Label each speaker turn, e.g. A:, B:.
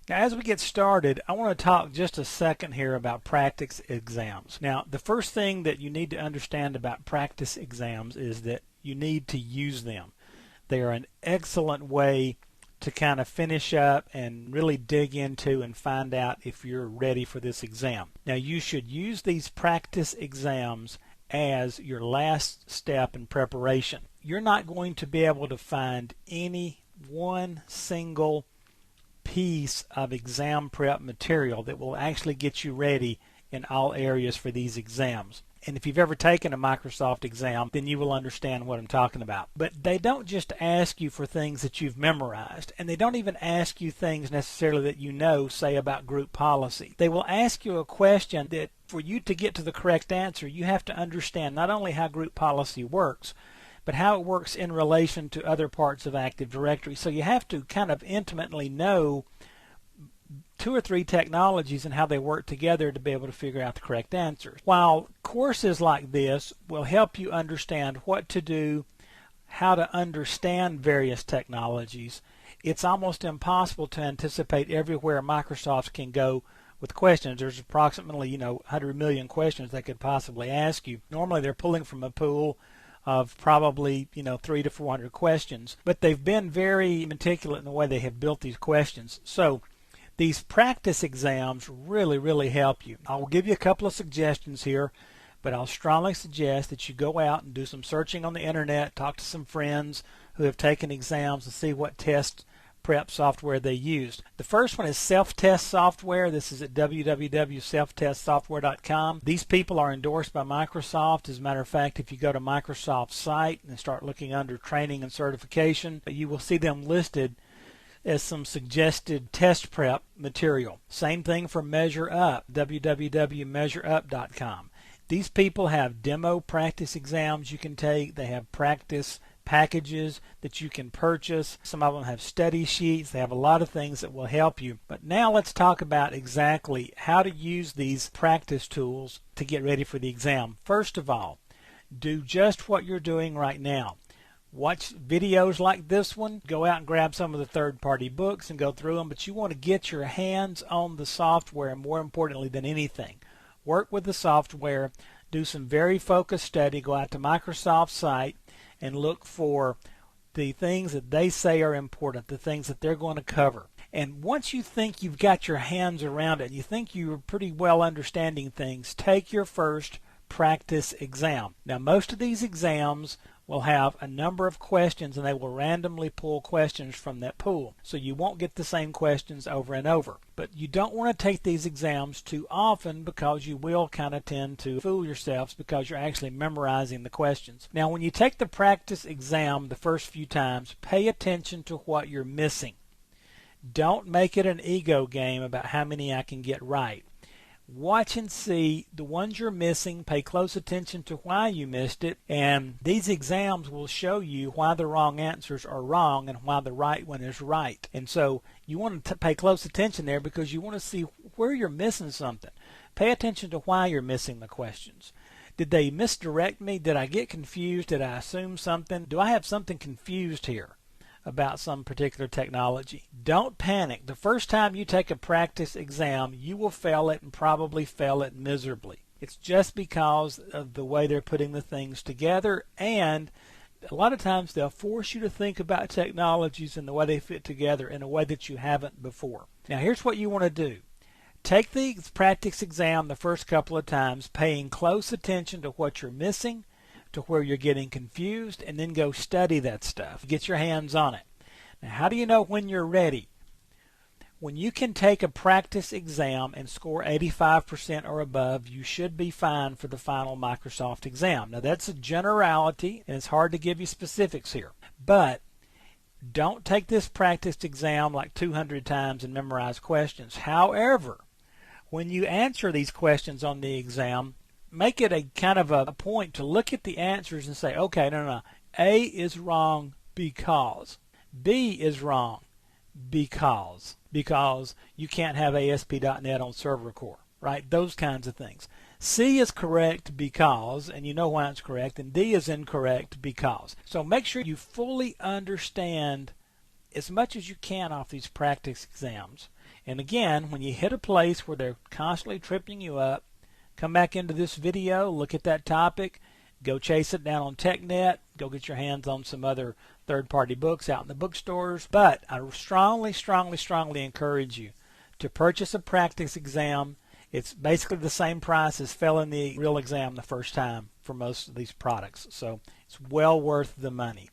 A: Now, as we get started, I want to talk just a second here about practice exams. Now, the first thing that you need to understand about practice exams is that you need to use them. They are an excellent way to kind of finish up and really dig into and find out if you're ready for this exam. Now, you should use these practice exams as your last step in preparation. You're not going to be able to find any one single piece of exam prep material that will actually get you ready in all areas for these exams. And if you've ever taken a Microsoft exam, then you will understand what I'm talking about. But they don't just ask you for things that you've memorized, and they don't even ask you things necessarily that you know, say about group policy. They will ask you a question that for you to get to the correct answer, you have to understand not only how group policy works, but how it works in relation to other parts of Active Directory. So you have to kind of intimately know two or three technologies and how they work together to be able to figure out the correct answers. While courses like this will help you understand what to do, how to understand various technologies, it's almost impossible to anticipate everywhere Microsoft can go with questions. There's approximately 100 million questions they could possibly ask you. Normally they're pulling from a pool of probably 300 to 400 questions, but they've been very meticulous in the way they have built these questions. So these practice exams really help you. I'll give you a couple of suggestions here, but I'll strongly suggest that you go out and do some searching on the internet, talk to some friends who have taken exams and see what test prep software they used. The first one is Self-Test Software. This is at www.selftestsoftware.com. These people are endorsed by Microsoft. As a matter of fact, if you go to Microsoft's site and start looking under training and certification, you will see them listed as some suggested test prep material. Same thing for MeasureUp, www.measureiup.com. These people have demo practice exams you can take. They have practice packages that you can purchase. Some of them have study sheets. They have a lot of things that will help you. But now let's talk about exactly how to use these practice tools to get ready for the exam. First of all, do just what you're doing right now. Watch videos like this one. Go out and grab some of the third-party books and go through them, but you want to get your hands on the software more importantly than anything. Work with the software. Do some very focused study. Go out to Microsoft's site and look for the things that they say are important, the things that they're going to cover. And once you think you've got your hands around it, you think you're pretty well understanding things, take your first practice exam. Now, most of these exams will have a number of questions, and they will randomly pull questions from that pool. So you won't get the same questions over and over. But you don't want to take these exams too often because you will kind of tend to fool yourselves because you're actually memorizing the questions. Now, when you take the practice exam the first few times, pay attention to what you're missing. Don't make it an ego game about how many I can get right. Watch and see the ones you're missing, pay close attention to why you missed it, and these exams will show you why the wrong answers are wrong and why the right one is right. And so you want to pay close attention there because you want to see where you're missing something. Pay attention to why you're missing the questions. Did they misdirect me? Did I get confused? Did I assume something? Do I have something confused here about some particular technology? Don't panic. The first time you take a practice exam, you will fail it and probably fail it miserably. It's just because of the way they're putting the things together, and a lot of times they'll force you to think about technologies and the way they fit together in a way that you haven't before. Now, here's what you want to do. Take the practice exam the first couple of times, paying close attention to what you're missing, to where you're getting confused, and then go study that stuff. Get your hands on it. Now, how do you know when you're ready? When you can take a practice exam and score 85% or above, you should be fine for the final Microsoft exam. Now, that's a generality, and it's hard to give you specifics here. But don't take this practice exam like 200 times and memorize questions. However, when you answer these questions on the exam, make it a kind of a point to look at the answers and say, okay, no. A is wrong because. B is wrong because you can't have ASP.NET on server core, right? Those kinds of things. C is correct because, and you know why it's correct, and D is incorrect because. So make sure you fully understand as much as you can off these practice exams. And again, when you hit a place where they're constantly tripping you up, come back into this video, look at that topic, go chase it down on TechNet, go get your hands on some other third-party books out in the bookstores. But I strongly encourage you to purchase a practice exam. It's basically the same price as failing the real exam the first time for most of these products. So it's well worth the money.